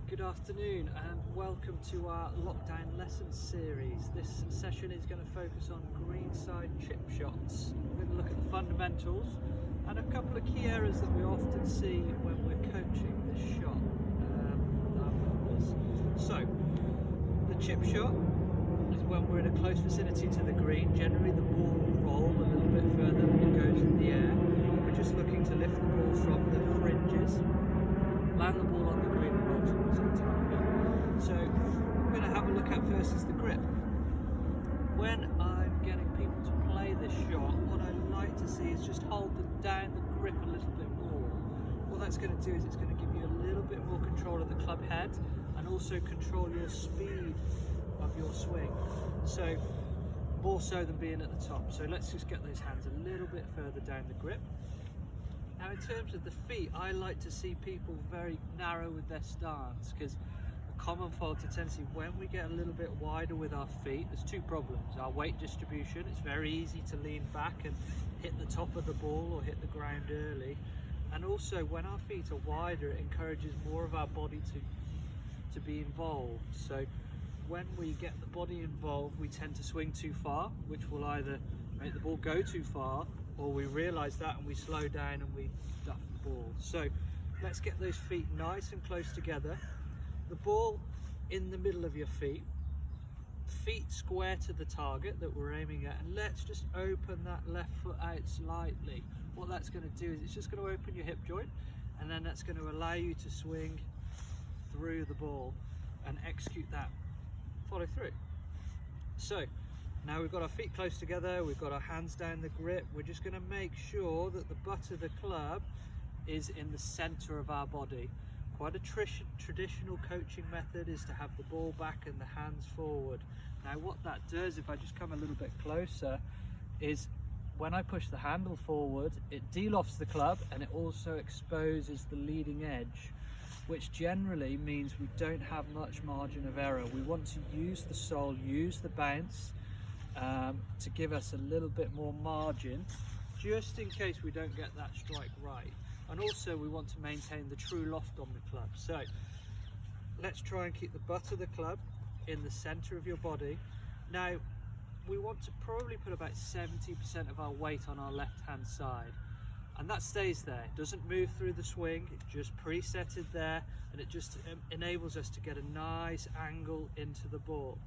Good afternoon and welcome to our lockdown lessons series. This session is going to focus on greenside chip shots. We're going to look at the fundamentals and a couple of key errors that we often see when we're coaching this shot with our members. So, the chip shot is when we're in a close vicinity to the green. Generally the ball will roll a little bit further than it goes in the air. We're just looking to lift the ball from the fringes, land the ball on the green and roll towards our target. So we're going to have a look at first is the grip. When I'm getting people to play this shot, what I like to see is just hold down the grip a little bit more. What that's going to do is it's going to give you a little bit more control of the club head and also control your speed of your swing. So more so than being at the top. So let's just get those hands a little bit further down the grip. Now in terms of the feet, I like to see people very narrow with their stance, because a common fault to tendency when we get a little bit wider with our feet, there's two problems. Our weight distribution, it's very easy to lean back and hit the top of the ball or hit the ground early. And also when our feet are wider, it encourages more of our body to be involved. So when we get the body involved, we tend to swing too far, which will either make the ball go too far, or we realise that and we slow down and we duff the ball. So let's get those feet nice and close together. The ball in the middle of your feet square to the target that we're aiming at, and let's just open that left foot out slightly. What that's going to do is it's just going to open your hip joint, and then that's going to allow you to swing through the ball and execute that follow through. So now we've got our feet close together, we've got our hands down the grip. We're just going to make sure that the butt of the club is in the center of our body. Quite a traditional coaching method is to have the ball back and the hands forward. Now what that does, if I just come a little bit closer, is when I push the handle forward, it de-lofts the club and it also exposes the leading edge, which generally means we don't have much margin of error. We want to use the sole, use the bounce, to give us a little bit more margin, just in case we don't get that strike right. And also we want to maintain the true loft on the club. So let's try and keep the butt of the club in the center of your body. Now we want to probably put about 70% of our weight on our left hand side, and that stays there. It doesn't move through the swing, it just presetted there, and it just enables us to get a nice angle into the ball.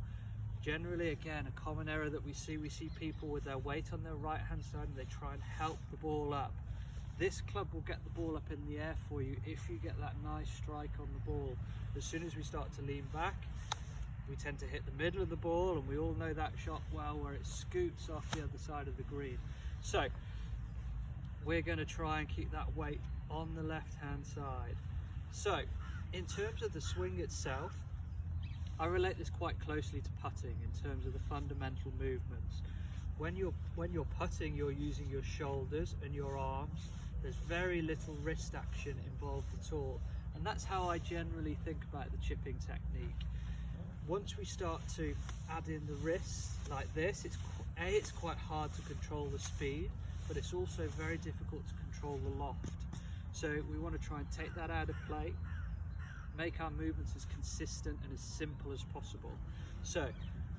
Generally, again, a common error that we see people with their weight on their right hand side and they try and help the ball up. This club will get the ball up in the air for you if you get that nice strike on the ball. As soon as we start to lean back, we tend to hit the middle of the ball, and we all know that shot well, where it scoots off the other side of the green. So we're going to try and keep that weight on the left hand side. So in terms of the swing itself, I relate this quite closely to putting in terms of the fundamental movements. When you're putting, you're using your shoulders and your arms. There's very little wrist action involved at all, and that's how I generally think about the chipping technique. Once we start to add in the wrists like this, it's quite hard to control the speed, but it's also very difficult to control the loft. So we want to try and take that out of play, make our movements as consistent and as simple as possible. So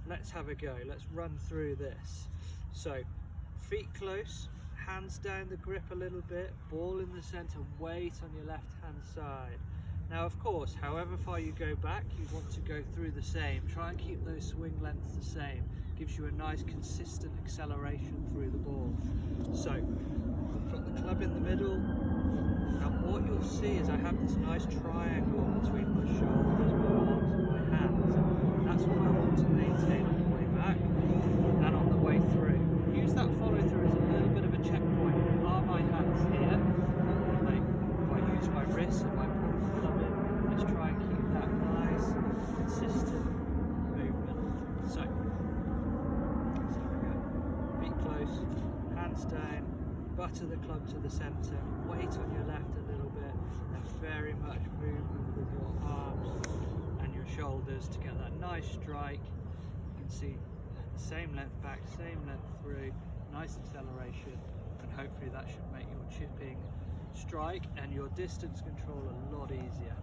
let's have a go. Let's run through this. So feet close, hands down the grip a little bit, ball in the center, weight on your left hand side. Now of course, however far you go back, you want to go through the same. Try and keep those swing lengths the same. Gives you a nice consistent acceleration through the ball. So we've got the club in the middle. Now what you'll see is I have this nice triangle between my shoulders, my arms and my hands. That's what I want to maintain on the way back and on the way through. Use that follow through as a little bit of a checkpoint. Are my hands here? If I use my wrists, if I pull the club in, let's try and keep that nice, consistent movement. So there we go. Feet close, hands down, butt of the club to the centre, weight on your left a little bit, and very much movement with your arms and your shoulders to get that nice strike. You can see the same length back, same length through, nice acceleration, and hopefully that should make your chipping strike and your distance control a lot easier.